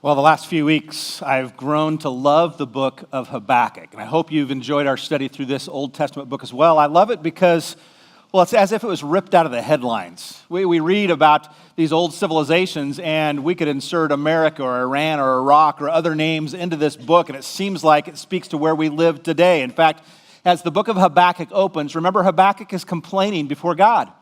Well, the last few weeks, I've grown to love the book of Habakkuk, and I hope you've enjoyed our study through this Old Testament book as well. I love it because, well, it's as if it was ripped out of the headlines. We read about these old civilizations, and we could insert America or Iran or Iraq or other names into this book, and it seems like it speaks to where we live today. In fact, as the book of Habakkuk opens, remember Habakkuk is complaining before God.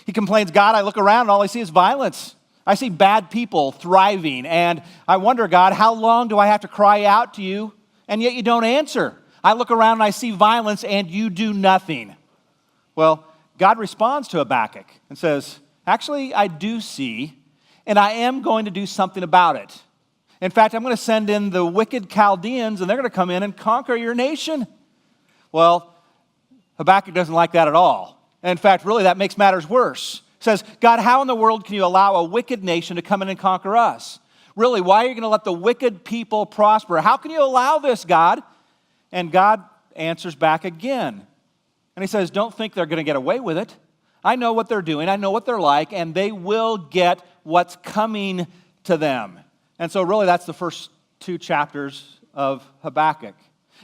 He complains, God, I look around and all I see is violence. I see bad people thriving, and I wonder, God, how long do I have to cry out to you, and yet you don't answer? I look around and I see violence, and you do nothing. Well, God responds to Habakkuk and says, actually, I do see, and I am going to do something about it. In fact, I'm going to send in the wicked Chaldeans, and they're going to come in and conquer your nation. Well, Habakkuk doesn't like that at all. In fact, really, that makes matters worse. Says, God, how in the world can you allow a wicked nation to come in and conquer us? Really, why are you going to let the wicked people prosper? How can you allow this, God? And God answers back again. And he says, don't think they're going to get away with it. I know what they're doing. I know what they're like, and they will get what's coming to them. And so really, that's the first two chapters of Habakkuk.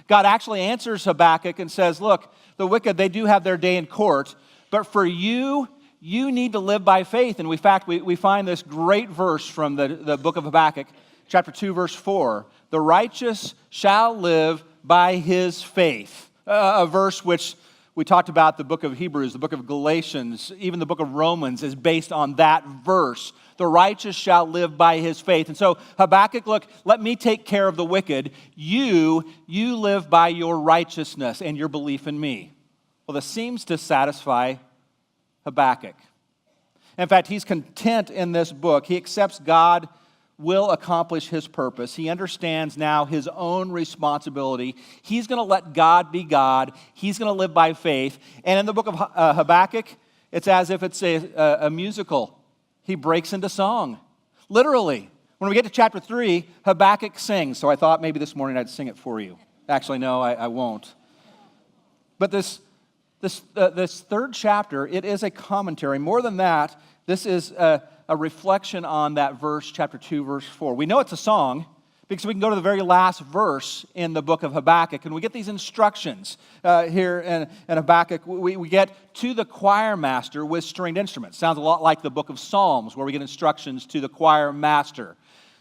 God actually answers Habakkuk and says, look, the wicked, they do have their day in court, but for you need to live by faith. And in fact, we find this great verse from the book of Habakkuk, chapter 2, verse 4. The righteous shall live by his faith. A verse which we talked about, the book of Hebrews, the book of Galatians, even the book of Romans is based on that verse. The righteous shall live by his faith. And so Habakkuk, look, let me take care of the wicked. You live by your righteousness and your belief in me. Well, this seems to satisfy Habakkuk. In fact, he's content in this book. He accepts God will accomplish his purpose. He understands now his own responsibility. He's going to let God be God. He's going to live by faith. And in the book of Habakkuk, it's as if it's a musical. He breaks into song. Literally. When we get to chapter 3, Habakkuk sings. So I thought maybe this morning I'd sing it for you. Actually, no, I won't. But this third chapter, it is a commentary. More than that, this is a reflection on that verse, chapter 2, verse 4. We know it's a song because we can go to the very last verse in the book of Habakkuk, and we get these instructions here in Habakkuk. We get to the choir master with stringed instruments. Sounds a lot like the book of Psalms, where we get instructions to the choir master.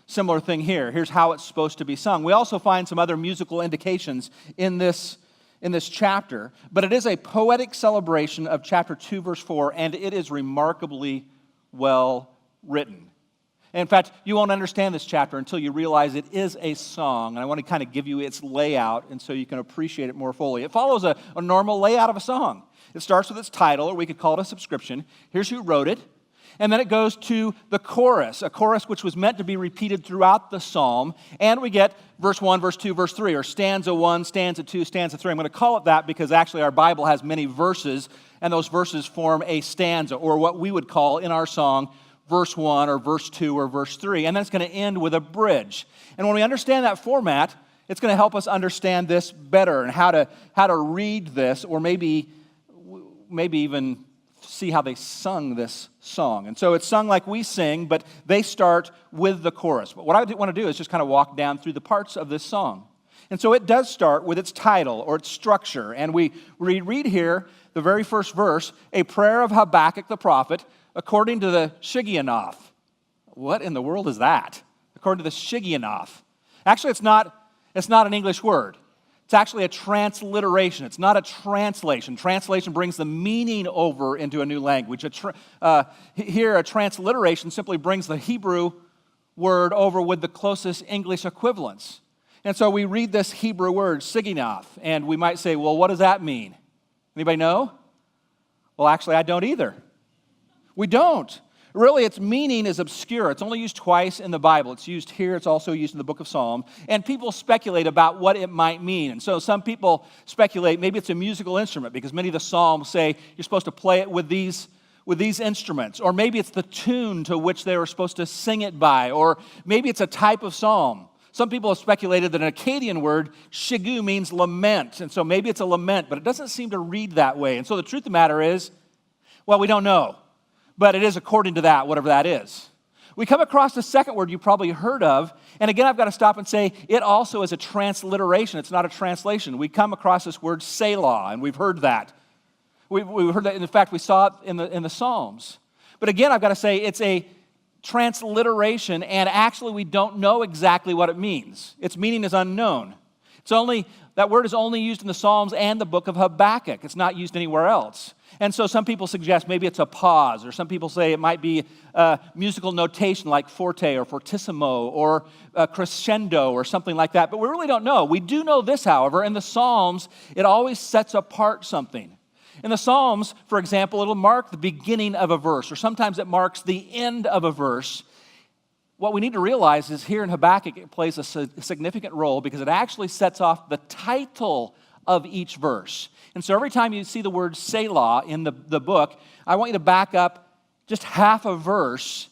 Similar thing here. Here's how it's supposed to be sung. We also find some other musical indications in this chapter, but it is a poetic celebration of chapter 2, verse 4, and it is remarkably well written. In fact, you won't understand this chapter until you realize it is a song, and I want to kind of give you its layout, and so you can appreciate it more fully. It follows a normal layout of a song. It starts with its title, or we could call it a subscription. Here's who wrote it. And then it goes to the chorus, a chorus which was meant to be repeated throughout the psalm. And we get verse 1, verse 2, verse 3, or stanza 1, stanza 2, stanza 3. I'm going to call it that because actually our Bible has many verses, and those verses form a stanza, or what we would call in our song, verse 1, or verse 2, or verse 3. And then it's going to end with a bridge. And when we understand that format, it's going to help us understand this better and how to read this, or maybe even see how they sung this song. And so it's sung like we sing, but they start with the chorus. But what I want to do is just kind of walk down through the parts of this song. And so it does start with its title or its structure. And we read here, the very first verse, a prayer of Habakkuk the prophet, according to the Shigionoth. What in the world is that? According to the Shigionoth. Actually, it's not an English word. It's actually a transliteration. It's not a translation. Translation brings the meaning over into a new language. Here, a transliteration simply brings the Hebrew word over with the closest English equivalents. And so we read this Hebrew word, siginoth, and we might say, well, what does that mean? Anybody know? Well, actually, I don't either. We don't. Really, its meaning is obscure. It's only used twice in the Bible. It's used here. It's also used in the book of Psalms. And people speculate about what it might mean. And so some people speculate maybe it's a musical instrument because many of the Psalms say you're supposed to play it with these instruments. Or maybe it's the tune to which they were supposed to sing it by. Or maybe it's a type of psalm. Some people have speculated that an Akkadian word, shigu, means lament. And so maybe it's a lament, but it doesn't seem to read that way. And so the truth of the matter is, well, we don't know. But it is according to that, whatever that is. We come across the second word you probably heard of, and again, I've got to stop and say it also is a transliteration. It's not a translation. We come across this word Selah, and we've heard that. We've heard that. In fact, we saw it in the Psalms. But again, I've got to say it's a transliteration, and actually we don't know exactly what it means. Its meaning is unknown. That word is only used in the Psalms and the book of Habakkuk. It's not used anywhere else. And so some people suggest maybe it's a pause, or some people say it might be musical notation like forte or fortissimo or crescendo or something like that. But we really don't know. We do know this, however, in the Psalms, it always sets apart something. In the Psalms, for example, it'll mark the beginning of a verse, or sometimes it marks the end of a verse. What we need to realize is here in Habakkuk, it plays a significant role because it actually sets off the title of each verse. And so every time you see the word Selah in the book, I want you to back up just half a verse,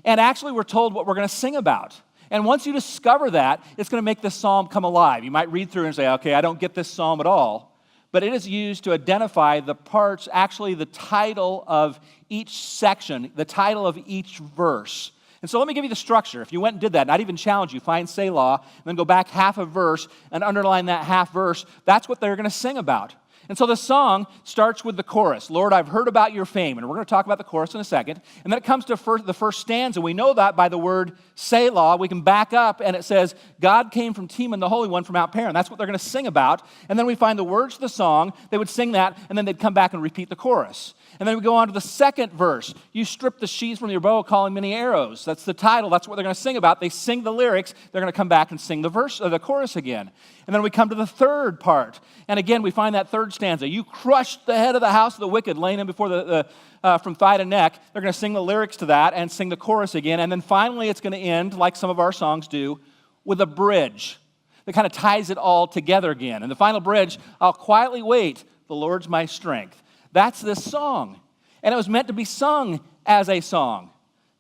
and actually we're told what we're going to sing about. And once you discover that, it's going to make this psalm come alive. You might read through and say, okay, I don't get this psalm at all. But it is used to identify the parts, actually the title of each section, the title of each verse. And so let me give you the structure. If you went and did that, and I'd even challenge you, find Selah, and then go back half a verse and underline that half verse, that's what they're going to sing about. And so the song starts with the chorus. Lord, I've heard about your fame. And we're going to talk about the chorus in a second. And then it comes to the first stanza. We know that by the word Selah. We can back up and it says, God came from Teman, the Holy One from Mount Paran. That's what they're going to sing about. And then we find the words of the song. They would sing that, and then they'd come back and repeat the chorus. And then we go on to the second verse. You strip the sheaths from your bow, calling many arrows. That's the title. That's what they're going to sing about. They sing the lyrics. They're going to come back and sing the chorus again. And then we come to the third part. And again, we find that third stanza. You crushed the head of the house of the wicked, laying him before from thigh to neck. They're going to sing the lyrics to that and sing the chorus again. And then finally, it's going to end, like some of our songs do, with a bridge that kind of ties it all together again. And the final bridge, I'll quietly wait, the Lord's my strength. That's this song. And it was meant to be sung as a song.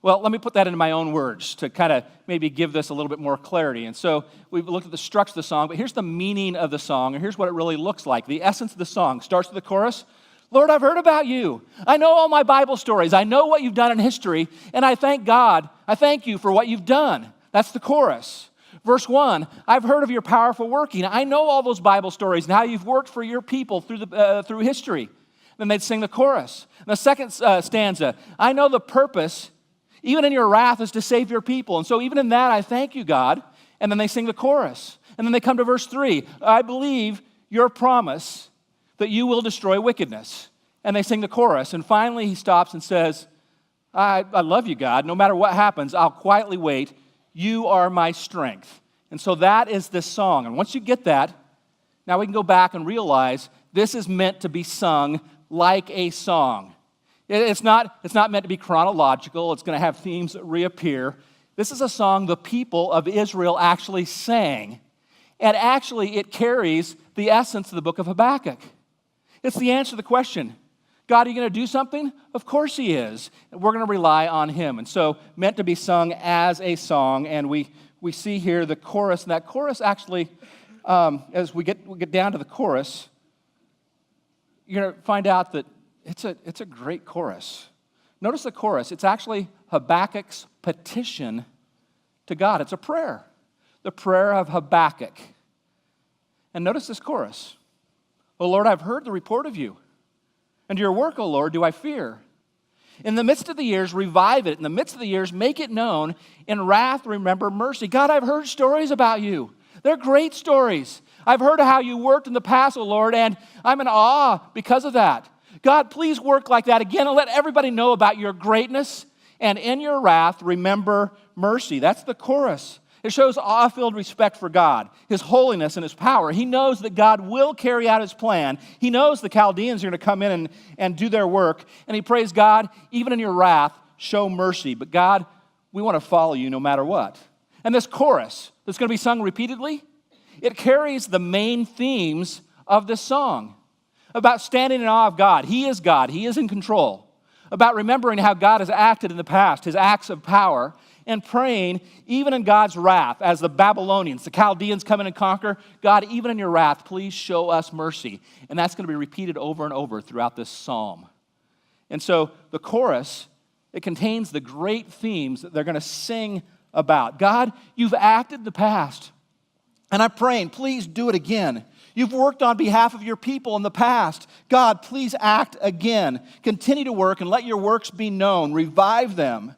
Well, let me put that into my own words to kind of maybe give this a little bit more clarity. And so we've looked at the structure of the song, but here's the meaning of the song, and here's what it really looks like. The essence of the song starts with the chorus. Lord, I've heard about you. I know all my Bible stories. I know what you've done in history, and I thank God. I thank you for what you've done. That's the chorus. Verse 1, I've heard of your powerful working. I know all those Bible stories and how you've worked for your people through history. Then they'd sing the chorus. And the second stanza, I know the purpose, even in your wrath, is to save your people. And so even in that, I thank you, God. And then they sing the chorus. And then they come to verse 3, I believe your promise that you will destroy wickedness. And they sing the chorus. And finally, he stops and says, I love you, God. No matter what happens, I'll quietly wait. You are my strength. And so that is this song. And once you get that, now we can go back and realize this is meant to be sung like a song. It's not meant to be chronological. It's going to have themes that reappear. This is a song the people of Israel actually sang. And actually, it carries the essence of the book of Habakkuk. It's the answer to the question, God, are you going to do something? Of course he is. And we're going to rely on him. And so, meant to be sung as a song. And we see here the chorus. And that chorus actually, as we get down to the chorus, you're going to find out that it's a great chorus. Notice the chorus. It's actually Habakkuk's petition to God. It's a prayer. The prayer of Habakkuk. And notice this chorus. O Lord, I've heard the report of you. And your work, O Lord, do I fear. In the midst of the years, revive it. In the midst of the years, make it known. In wrath, remember mercy. God, I've heard stories about you. They're great stories. I've heard of how you worked in the past, O Lord, and I'm in awe because of that. God, please work like that again and let everybody know about your greatness. And in your wrath, remember mercy. That's the chorus. It shows awe-filled respect for God, his holiness and his power. He knows that God will carry out his plan. He knows the Chaldeans are going to come in and do their work. And he prays, God, even in your wrath, show mercy. But God, we want to follow you no matter what. And this chorus that's going to be sung repeatedly, it carries the main themes of this song. About standing in awe of God. He is God. He is in control. About remembering how God has acted in the past, his acts of power, and praying, even in God's wrath, as the Babylonians, the Chaldeans come in and conquer, God, even in your wrath, please show us mercy. And that's going to be repeated over and over throughout this psalm. And so the chorus It contains the great themes that they're going to sing about. God, you've acted in the past, and I'm praying, please do it again. You've worked on behalf of your people in the past. God, please act again. Continue to work and let your works be known. Revive them.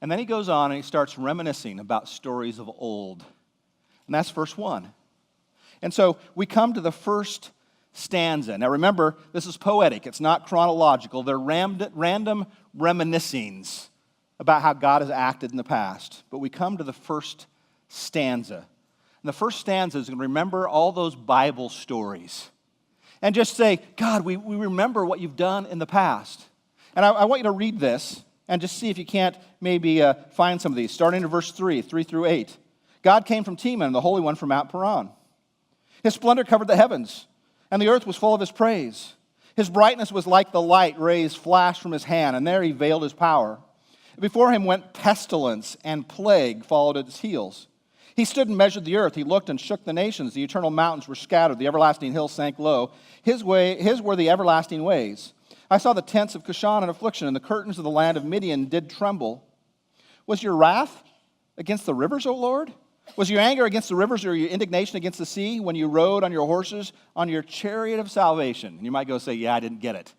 And then he goes on and he starts reminiscing about stories of old. And that's verse 1. And so we come to the first stanza. Now remember, this is poetic. It's not chronological. They're random reminiscings about how God has acted in the past. But we come to the first stanza. And the first stanza is going to remember all those Bible stories. And just say, God, we remember what you've done in the past. And I want you to read this and just see if you can't maybe find some of these. Starting in verse 3 through 8. God came from Teman, the Holy One from Mount Paran. His splendor covered the heavens, and the earth was full of his praise. His brightness was like the light rays flashed from his hand, and there he veiled his power. Before him went pestilence, and plague followed at his heels. He stood and measured the earth. He looked and shook the nations. The eternal mountains were scattered. The everlasting hills sank low. His were the everlasting ways. I saw the tents of Cushan in affliction, and the curtains of the land of Midian did tremble. Was your wrath against the rivers, O Lord? Was your anger against the rivers or your indignation against the sea when you rode on your horses on your chariot of salvation? And you might go say, yeah, I didn't get it.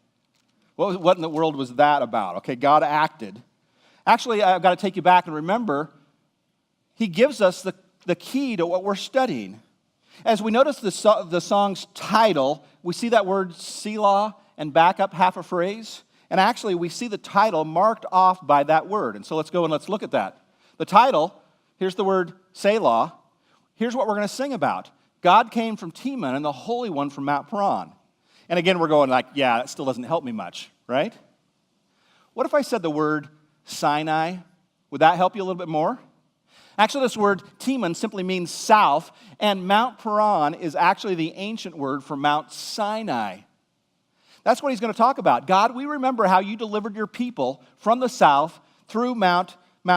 What in the world was that about? Okay, God acted. Actually, I've got to take you back and remember, he gives us the key to what we're studying. As we notice the song's title, we see that word Selah and back up half a phrase. And actually, we see the title marked off by that word. And so let's go and let's look at that. The title, here's the word Selah. Here's what we're going to sing about. God came from Teman and the Holy One from Mount Paran. And again, we're going like, yeah, that still doesn't help me much, right? What if I said the word Sinai? Would that help you a little bit more? Actually, this word Teman simply means south, and Mount Paran is actually the ancient word for Mount Sinai. That's what he's going to talk about. God, we remember how you delivered your people from the south through Mount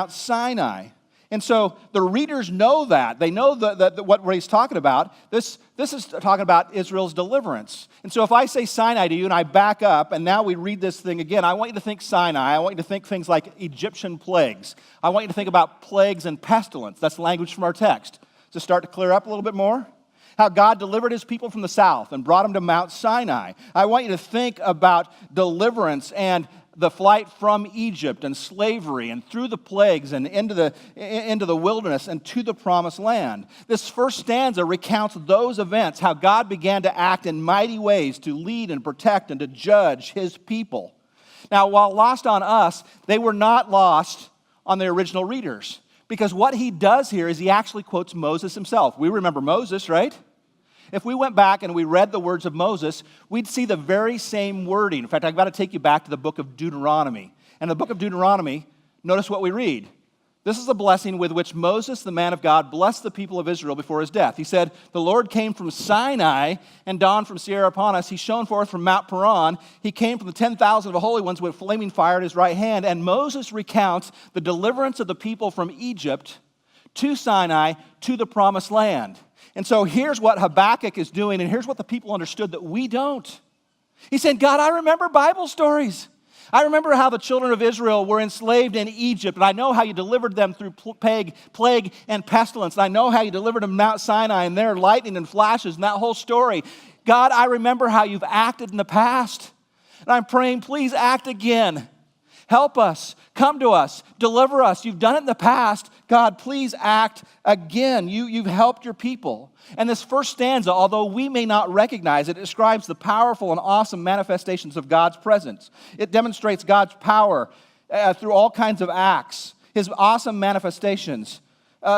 Sinai. And so the readers know that. They know what he's talking about. This is talking about Israel's deliverance. And so if I say Sinai to you and I back up and now we read this thing again, I want you to think Sinai. I want you to think things like Egyptian plagues. I want you to think about plagues and pestilence. That's the language from our text. To start to clear up a little bit more. How God delivered his people from the south and brought them to Mount Sinai. I want you to think about deliverance and the flight from Egypt and slavery and through the plagues and into the wilderness and to the promised land. This first stanza recounts those events, how God began to act in mighty ways to lead and protect and to judge his people. Now, while lost on us, they were not lost on the original readers. Because what he does here is he actually quotes Moses himself. We remember Moses, right? If we went back and we read the words of Moses, we'd see the very same wording. In fact, I've got to take you back to the book of Deuteronomy. And the book of Deuteronomy, notice what we read. This is the blessing with which Moses, the man of God, blessed the people of Israel before his death. He said, the Lord came from Sinai and dawned from Sierra upon us. He shone forth from Mount Paran. He came from the 10,000 of the holy ones with flaming fire at his right hand. And Moses recounts the deliverance of the people from Egypt to Sinai to the promised land. And so here's what Habakkuk is doing, and here's what the people understood that we don't. He said, God, I remember Bible stories. I remember how the children of Israel were enslaved in Egypt, and I know how you delivered them through plague and pestilence. And I know how you delivered them Mount Sinai, and there lightning and flashes, and that whole story. God, I remember how you've acted in the past. And I'm praying, please act again. Help us. Come to us. Deliver us. You've done it in the past. God, please act again. You've helped your people. And this first stanza, although we may not recognize it, describes the powerful and awesome manifestations of God's presence. It demonstrates God's power through all kinds of acts, his awesome manifestations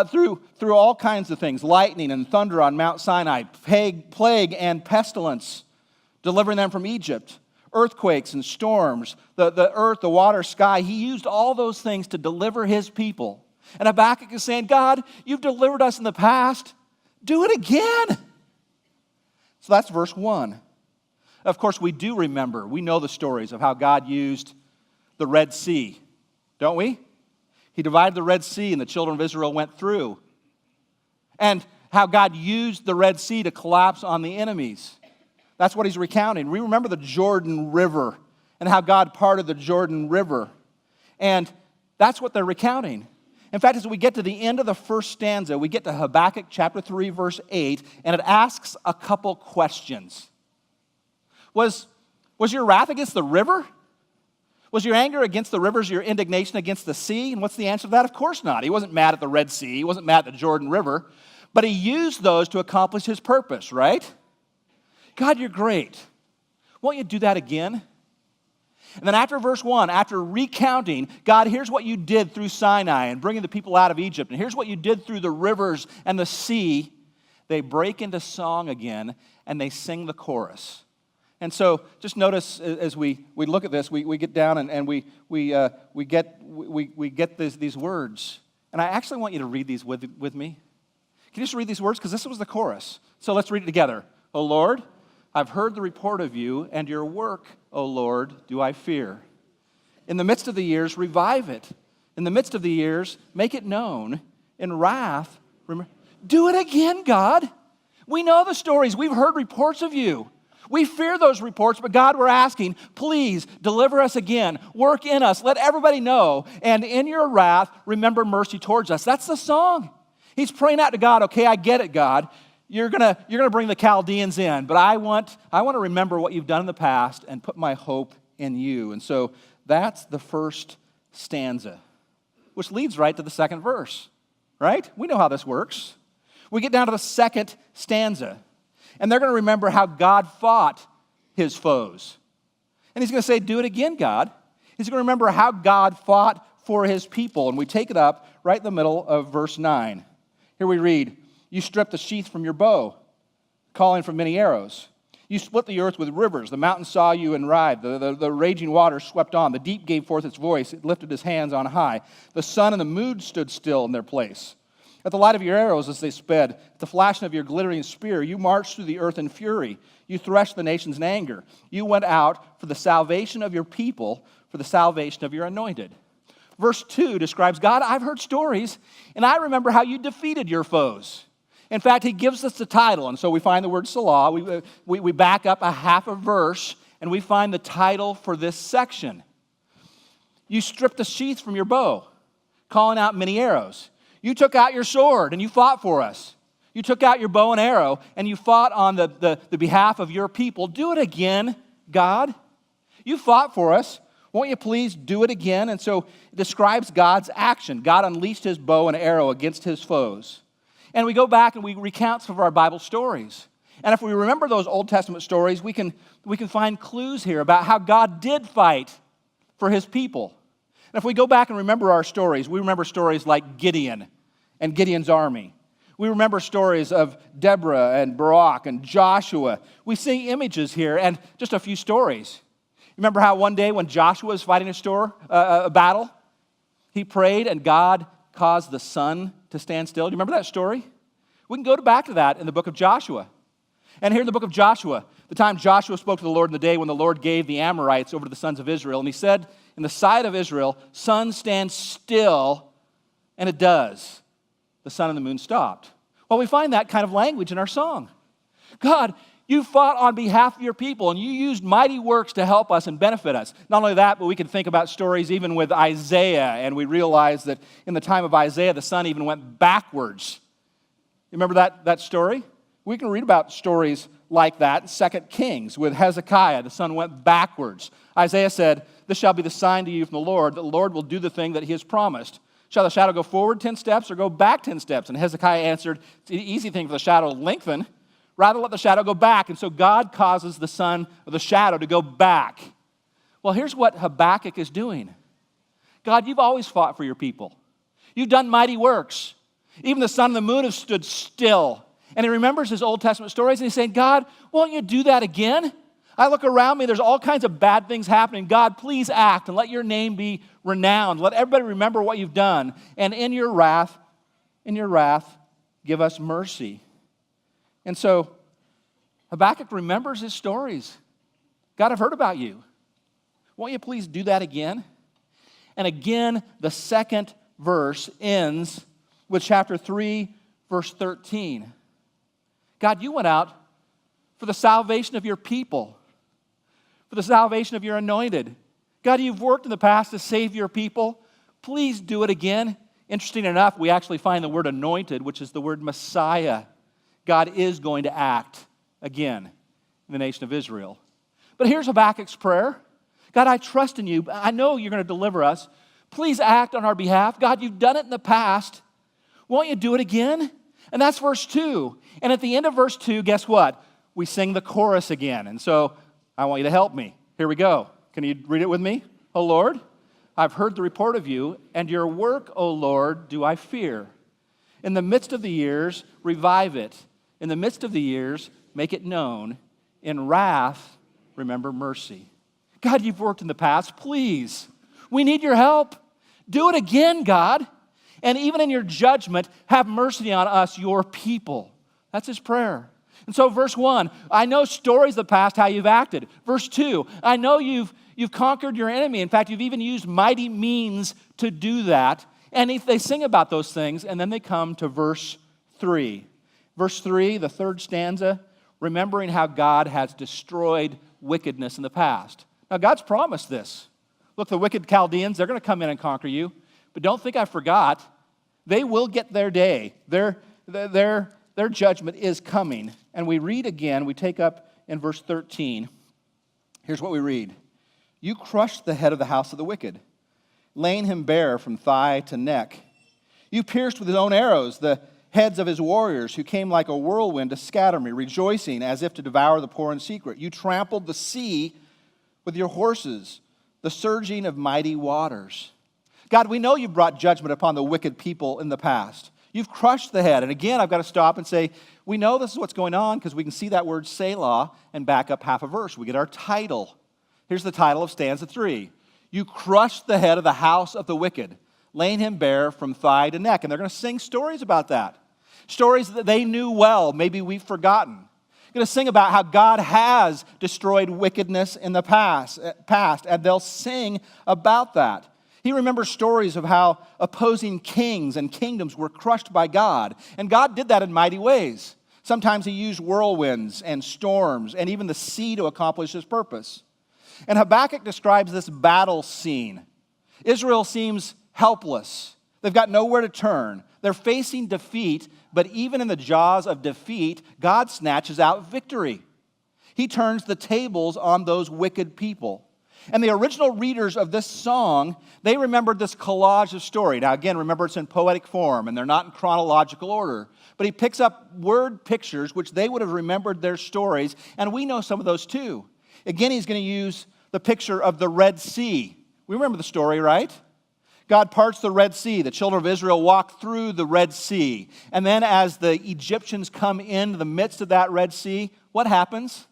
through all kinds of things, lightning and thunder on Mount Sinai, plague and pestilence, delivering them from Egypt. Earthquakes and storms, the earth, the water, sky. He used all those things to deliver his people. And Habakkuk is saying, God, you've delivered us in the past. Do it again. So that's verse 1. Of course, we do remember, we know the stories of how God used the Red Sea, don't we? He divided the Red Sea and the children of Israel went through. And how God used the Red Sea to collapse on the enemies. That's what he's recounting. We remember the Jordan River and how God parted the Jordan River. And that's what they're recounting. In fact, as we get to the end of the first stanza, we get to Habakkuk chapter 3, verse 8, and it asks a couple questions. Was your wrath against the river? Was your anger against the rivers, your indignation against the sea? And what's the answer to that? Of course not. He wasn't mad at the Red Sea. He wasn't mad at the Jordan River. But he used those to accomplish his purpose, right? God, you're great. Won't you do that again? And then after verse 1, after recounting, God, here's what you did through Sinai and bringing the people out of Egypt, and here's what you did through the rivers and the sea, they break into song again, and they sing the chorus. And so just notice as we look at this, we get down and we get these words. And I actually want you to read these with me. Can you just read these words? Because this was the chorus. So let's read it together. O Lord, I've heard the report of you, and your work, O Lord, do I fear. In the midst of the years, revive it. In the midst of the years, make it known. In wrath, do it again, God. We know the stories. We've heard reports of you. We fear those reports, but God, we're asking, please deliver us again. Work in us. Let everybody know. And in your wrath, remember mercy towards us. That's the song. He's praying out to God, okay, I get it, God. You're gonna bring the Chaldeans in, but I want to remember what you've done in the past and put my hope in you. And so that's the first stanza, which leads right to the second verse, right? We know how this works. We get down to the second stanza, and they're going to remember how God fought his foes. And he's going to say, do it again, God. He's going to remember how God fought for his people. And we take it up right in the middle of verse 9. Here we read, you stripped the sheath from your bow, calling for many arrows. You split the earth with rivers. The mountains saw you and writhed. The raging waters swept on. The deep gave forth its voice. It lifted its hands on high. The sun and the moon stood still in their place. At the light of your arrows as they sped, at the flashing of your glittering spear, you marched through the earth in fury. You threshed the nations in anger. You went out for the salvation of your people, for the salvation of your anointed. Verse 2 describes, God, I've heard stories, and I remember how you defeated your foes. In fact, he gives us the title, and so we find the word Salah. We back up a half a verse, and we find the title for this section. You stripped the sheath from your bow, calling out many arrows. You took out your sword, and you fought for us. You took out your bow and arrow, and you fought on the behalf of your people. Do it again, God. You fought for us. Won't you please do it again? And so it describes God's action. God unleashed his bow and arrow against his foes. And we go back and we recount some of our Bible stories. And if we remember those Old Testament stories, we can find clues here about how God did fight for his people. And if we go back and remember our stories, we remember stories like Gideon and Gideon's army. We remember stories of Deborah and Barak and Joshua. We see images here and just a few stories. Remember how one day when Joshua was fighting a battle, he prayed and God caused the sun to stand still? Do you remember that story? We can go back to that in the book of Joshua. And here in the book of Joshua, the time Joshua spoke to the Lord in the day when the Lord gave the Amorites over to the sons of Israel, and he said, in the sight of Israel, sun stand still, and it does. The sun and the moon stopped. Well, we find that kind of language in our song. God, you fought on behalf of your people, and you used mighty works to help us and benefit us. Not only that, but we can think about stories even with Isaiah, and we realize that in the time of Isaiah, the sun even went backwards. You remember that story? We can read about stories like that in 2 Kings with Hezekiah. The sun went backwards. Isaiah said, this shall be the sign to you from the Lord will do the thing that he has promised. Shall the shadow go forward 10 steps or go back 10 steps? And Hezekiah answered, it's an easy thing for the shadow to lengthen. Rather let the shadow go back. And so God causes the sun or the shadow to go back. Well, here's what Habakkuk is doing. God, you've always fought for your people. You've done mighty works. Even the sun and the moon have stood still. And he remembers his Old Testament stories, and he's saying, God, won't you do that again? I look around me, there's all kinds of bad things happening. God, please act and let your name be renowned. Let everybody remember what you've done. And in your wrath, give us mercy. And so Habakkuk remembers his stories. God, I've heard about you. Won't you please do that again? And again, the second verse ends with chapter 3, verse 13. God, you went out for the salvation of your people, for the salvation of your anointed. God, you've worked in the past to save your people. Please do it again. Interesting enough, we actually find the word anointed, which is the word Messiah. God is going to act again in the nation of Israel. But here's Habakkuk's prayer. God, I trust in you. I know you're going to deliver us. Please act on our behalf. God, you've done it in the past. Won't you do it again? And that's verse 2. And at the end of verse 2, guess what? We sing the chorus again. And so I want you to help me. Here we go. Can you read it with me? O Lord, I've heard the report of you, and your work, O Lord, do I fear. In the midst of the years, revive it. In the midst of the years, make it known. In wrath, remember mercy. God, you've worked in the past. Please, we need your help. Do it again, God. And even in your judgment, have mercy on us, your people. That's his prayer. And so verse 1, I know stories of the past, how you've acted. Verse 2, I know you've conquered your enemy. In fact, you've even used mighty means to do that. And if they sing about those things, and then they come to verse 3. Verse 3, the third stanza, remembering how God has destroyed wickedness in the past. Now, God's promised this. Look, the wicked Chaldeans, they're going to come in and conquer you. But don't think I forgot. They will get their day. Their judgment is coming. And we read again, we take up in verse 13. Here's what we read. You crushed the head of the house of the wicked, laying him bare from thigh to neck. You pierced with his own arrows the heads of his warriors, who came like a whirlwind to scatter me, rejoicing as if to devour the poor in secret. You trampled the sea with your horses, the surging of mighty waters. God, we know you brought judgment upon the wicked people in the past. You've crushed the head. And again, I've got to stop and say, we know this is what's going on because we can see that word Selah and back up half a verse. We get our title. Here's the title of stanza 3. You crushed the head of the house of the wicked, laying him bare from thigh to neck. And they're going to sing stories about that. Stories that they knew well, maybe we've forgotten. They're going to sing about how God has destroyed wickedness in the past, and they'll sing about that. He remembers stories of how opposing kings and kingdoms were crushed by God. And God did that in mighty ways. Sometimes he used whirlwinds and storms and even the sea to accomplish his purpose. And Habakkuk describes this battle scene. Israel seems helpless. They've got nowhere to turn. They're facing defeat, but even in the jaws of defeat, God snatches out victory. He turns the tables on those wicked people. And the original readers of this song, they remembered this collage of story. Now again, remember it's in poetic form, and they're not in chronological order. But he picks up word pictures, which they would have remembered their stories, and we know some of those too. Again, he's going to use the picture of the Red Sea. We remember the story, right? God parts the Red Sea. The children of Israel walk through the Red Sea. And then as the Egyptians come into the midst of that Red Sea, what happens?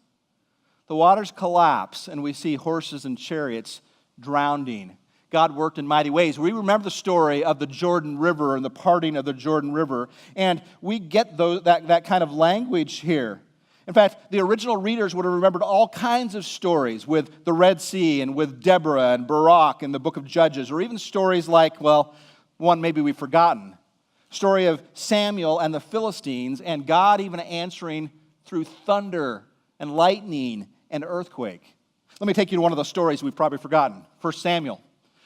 The waters collapse, and we see horses and chariots drowning. God worked in mighty ways. We remember the story of the Jordan River and the parting of the Jordan River, and we get that kind of language here. In fact, the original readers would have remembered all kinds of stories with the Red Sea and with Deborah and Barak in the book of Judges, or even stories like, well, one maybe we've forgotten, story of Samuel and the Philistines, and God even answering through thunder and lightning and earthquake. Let me take you to one of those stories we've probably forgotten. 1 Samuel.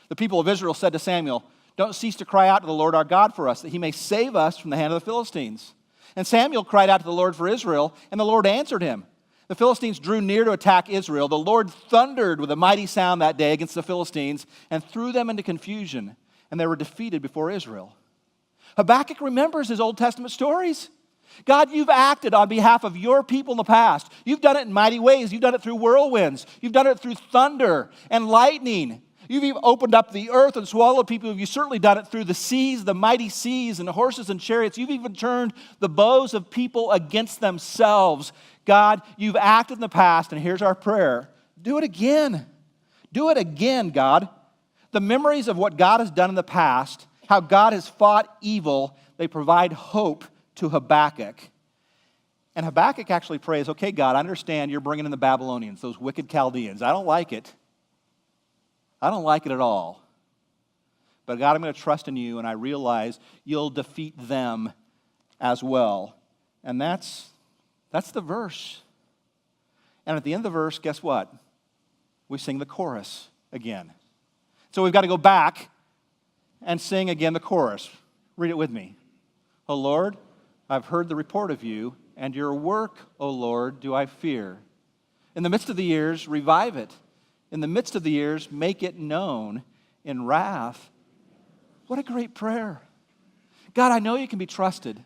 The people of Israel said to Samuel, don't cease to cry out to the Lord our God for us, that he may save us from the hand of the Philistines. And Samuel cried out to the Lord for Israel, and the Lord answered him. The Philistines drew near to attack Israel. The Lord thundered with a mighty sound that day against the Philistines and threw them into confusion, and they were defeated before Israel. Habakkuk remembers his Old Testament stories. God, you've acted on behalf of your people in the past. You've done it in mighty ways. You've done it through whirlwinds. You've done it through thunder and lightning. You've even opened up the earth and swallowed people. You've certainly done it through the seas, the mighty seas, and the horses and chariots. You've even turned the bows of people against themselves. God, you've acted in the past, and here's our prayer. Do it again. Do it again, God. The memories of what God has done in the past, how God has fought evil, they provide hope to Habakkuk. And Habakkuk actually prays, okay, God, I understand you're bringing in the Babylonians, those wicked Chaldeans. I don't like it. I don't like it at all. But God, I'm going to trust in you, and I realize you'll defeat them as well. And that's the verse. And at the end of the verse, guess what? We sing the chorus. again. So we've got to go back and sing again the chorus. Read it with me. O Lord, I've heard the report of you, and your work, O Lord, do I fear. In the midst of the years, revive it. In the midst of the years, make it known. In wrath, what a great prayer. God, I know you can be trusted.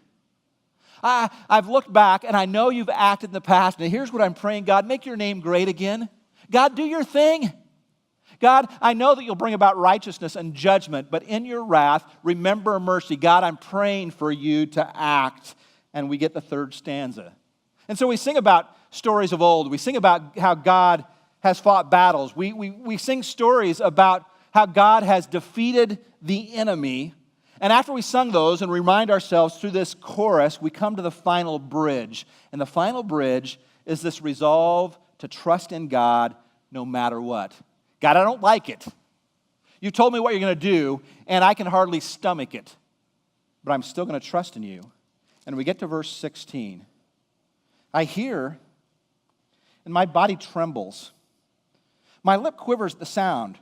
I've looked back, and I know you've acted in the past, and here's what I'm praying. God, make your name great again. God, do your thing. God, I know that you'll bring about righteousness and judgment, but in your wrath, remember mercy. God, I'm praying for you to act. And we get the third stanza. And so we sing about stories of old. We sing about how God has fought battles. We sing stories about how God has defeated the enemy. And after we sung those and remind ourselves through this chorus, we come to the final bridge. And the final bridge is this resolve to trust in God no matter what. God, I don't like it. You told me what you're going to do, and I can hardly stomach it. But I'm still going to trust in you. And we get to verse 16. I hear, and my body trembles. My lip quivers at the sound.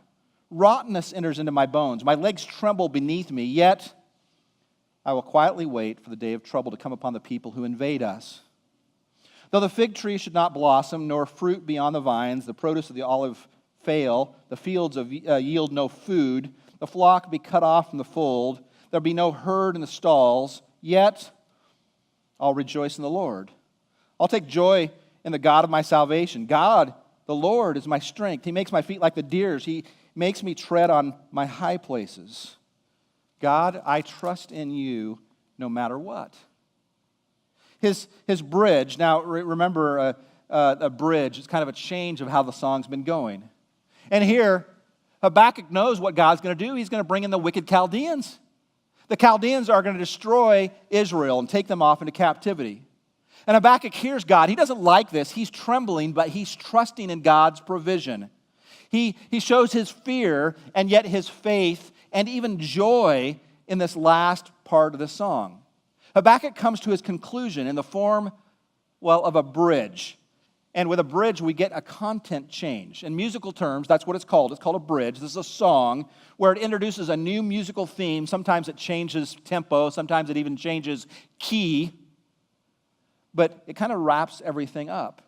Rottenness enters into my bones. My legs tremble beneath me. Yet I will quietly wait for the day of trouble to come upon the people who invade us. Though the fig tree should not blossom, nor fruit be on the vines, the produce of the olive fail, the fields yield no food, the flock be cut off from the fold, there be no herd in the stalls, yet I'll rejoice in the Lord. I'll take joy in the God of my salvation. God, the Lord, is my strength. He makes my feet like the deer's. He makes me tread on my high places. God, I trust in you no matter what. His bridge, now remember a bridge, it's kind of a change of how the song's been going. And here, Habakkuk knows what God's going to do. He's going to bring in the wicked Chaldeans. The Chaldeans are going to destroy Israel and take them off into captivity. And Habakkuk hears God. He doesn't like this. He's trembling, but he's trusting in God's provision. He shows his fear and yet his faith and even joy in this last part of the song. Habakkuk comes to his conclusion in the form, of a bridge. And with a bridge, we get a content change. In musical terms, that's what it's called. It's called a bridge. This is a song where it introduces a new musical theme. Sometimes it changes tempo. Sometimes it even changes key. But it kind of wraps everything up.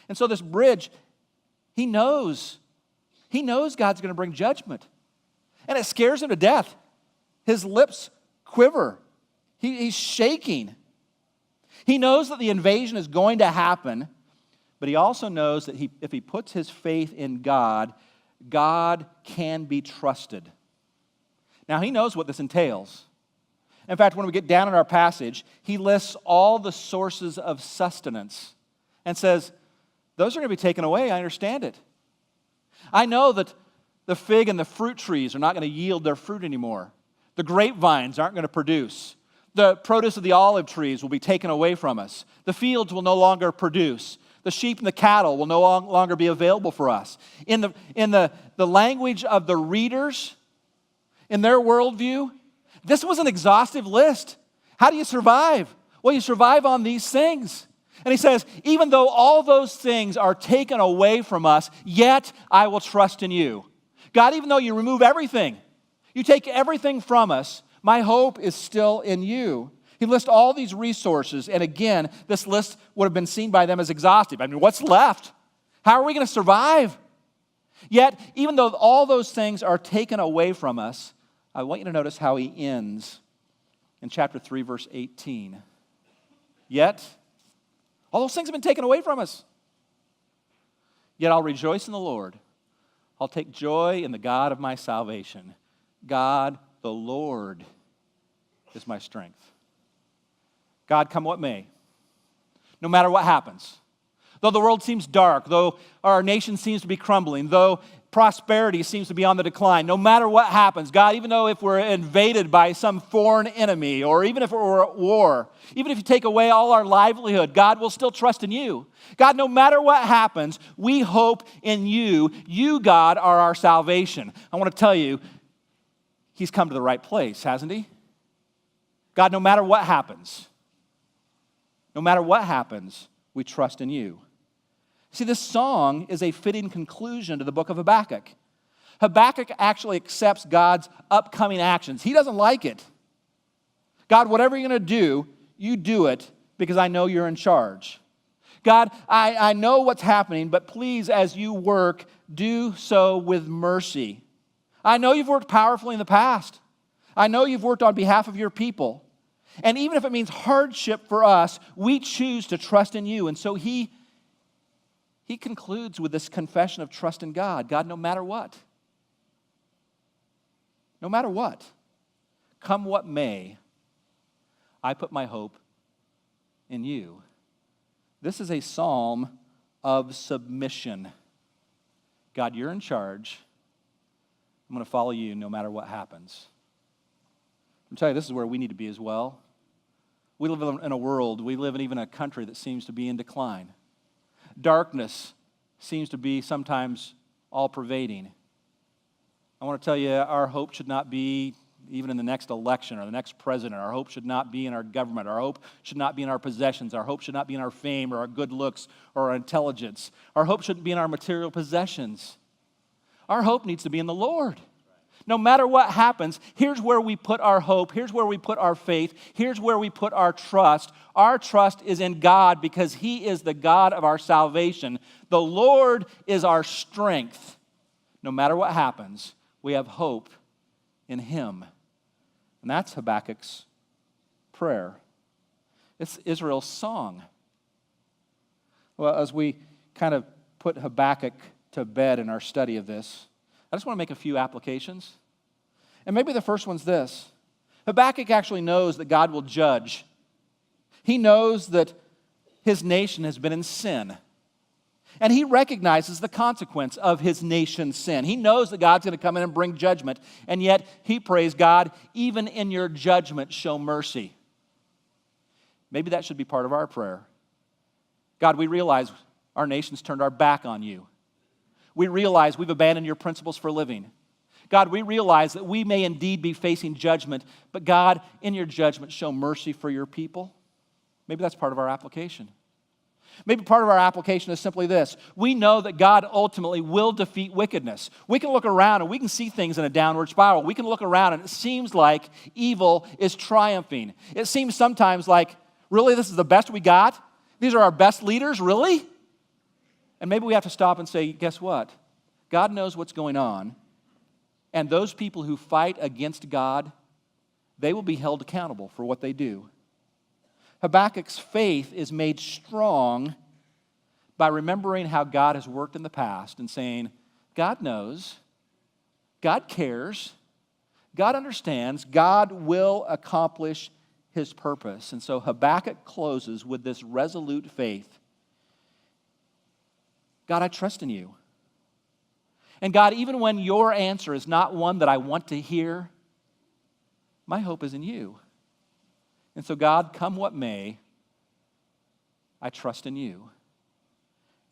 And so this bridge, he knows God's going to bring judgment. And it scares him to death. His lips quiver. He's shaking. He knows that the invasion is going to happen. But he also knows that if he puts his faith in God, God can be trusted. Now, he knows what this entails. In fact, when we get down in our passage, he lists all the sources of sustenance and says, those are going to be taken away. I understand it. I know that the fig and the fruit trees are not going to yield their fruit anymore. The grapevines aren't going to produce. The produce of the olive trees will be taken away from us. The fields will no longer produce. The sheep and the cattle will no longer be available for us. In the language of the readers, in their worldview, this was an exhaustive list. How do you survive? Well, you survive on these things. And he says, even though all those things are taken away from us, yet I will trust in you. God, even though you remove everything, you take everything from us, my hope is still in you. He lists all these resources, and again, this list would have been seen by them as exhaustive. I mean, what's left? How are we going to survive? Yet, even though all those things are taken away from us, I want you to notice how he ends in chapter 3, verse 18. Yet, all those things have been taken away from us. Yet I'll rejoice in the Lord. I'll take joy in the God of my salvation. God, the Lord, is my strength. God, come what may, no matter what happens, though the world seems dark, though our nation seems to be crumbling, though prosperity seems to be on the decline, no matter what happens, God, even though if we're invaded by some foreign enemy, or even if we're at war, even if you take away all our livelihood, God, will still trust in you. God, no matter what happens, we hope in you. You, God, are our salvation. I want to tell you, he's come to the right place, hasn't he? God, no matter what happens, we trust in you. See, this song is a fitting conclusion to the book of Habakkuk. Habakkuk actually accepts God's upcoming actions. He doesn't like it. God, whatever you're going to do, you do it because I know you're in charge. God, I know what's happening, but please, as you work, do so with mercy. I know you've worked powerfully in the past. I know you've worked on behalf of your people. And even if it means hardship for us, we choose to trust in you. And so he concludes with this confession of trust in God. God, no matter what, come what may, I put my hope in you. This is a psalm of submission. God, you're in charge. I'm going to follow you no matter what happens. I'm telling you, this is where we need to be as well. We live in a world, we live in even a country that seems to be in decline. Darkness seems to be sometimes all-pervading. I want to tell you, our hope should not be even in the next election or the next president. Our hope should not be in our government. Our hope should not be in our possessions. Our hope should not be in our fame or our good looks or our intelligence. Our hope shouldn't be in our material possessions. Our hope needs to be in the Lord. No matter what happens, here's where we put our hope. Here's where we put our faith. Here's where we put our trust. Our trust is in God because He is the God of our salvation. The Lord is our strength. No matter what happens, we have hope in Him. And that's Habakkuk's prayer. It's Israel's song. Well, as we kind of put Habakkuk to bed in our study of this, I just want to make a few applications. And maybe the first one's this. Habakkuk actually knows that God will judge. He knows that his nation has been in sin. And he recognizes the consequence of his nation's sin. He knows that God's going to come in and bring judgment. And yet he prays, God, even in your judgment, show mercy. Maybe that should be part of our prayer. God, we realize our nation's turned our back on you. We realize we've abandoned your principles for living. God, we realize that we may indeed be facing judgment, but God, in your judgment, show mercy for your people. Maybe that's part of our application. Maybe part of our application is simply this. We know that God ultimately will defeat wickedness. We can look around and we can see things in a downward spiral. We can look around and it seems like evil is triumphing. It seems sometimes like, really, this is the best we got? These are our best leaders, really? And maybe we have to stop and say, guess what? God knows what's going on. And those people who fight against God, they will be held accountable for what they do. Habakkuk's faith is made strong by remembering how God has worked in the past and saying, God knows, God cares, God understands, God will accomplish His purpose. And so Habakkuk closes with this resolute faith. God, I trust in you. And God, even when your answer is not one that I want to hear, my hope is in you. And so, God, come what may, I trust in you.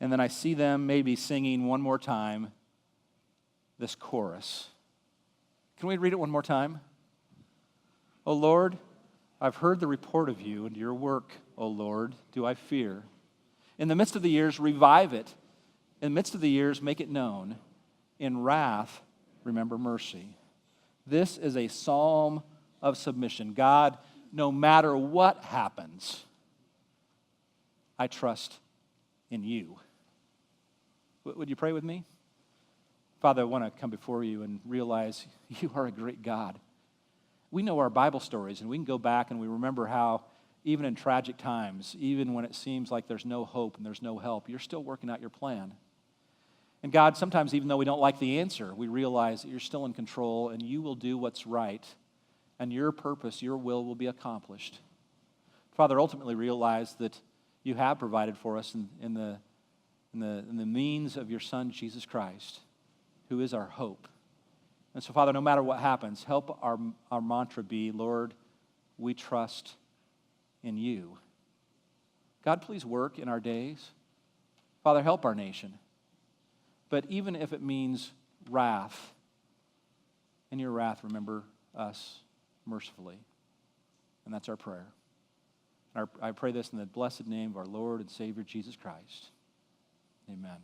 And then I see them maybe singing one more time this chorus. Can we read it one more time? O Lord, I've heard the report of you and your work, O Lord, do I fear. In the midst of the years, revive it. In the midst of the years, make it known. In wrath, remember mercy. This is a psalm of submission. God, no matter what happens, I trust in you. Would you pray with me? Father, I want to come before you and realize you are a great God. We know our Bible stories, and we can go back and we remember how even in tragic times, even when it seems like there's no hope and there's no help, you're still working out your plan. And God, sometimes even though we don't like the answer, we realize that you're still in control and you will do what's right and your purpose, your will be accomplished. Father, ultimately realize that you have provided for us in the means of your Son, Jesus Christ, who is our hope. And so, Father, no matter what happens, help our mantra be, Lord, we trust in you. God, please work in our days. Father, help our nation. But even if it means wrath, in your wrath, remember us mercifully. And that's our prayer. I pray this in the blessed name of our Lord and Savior, Jesus Christ. Amen.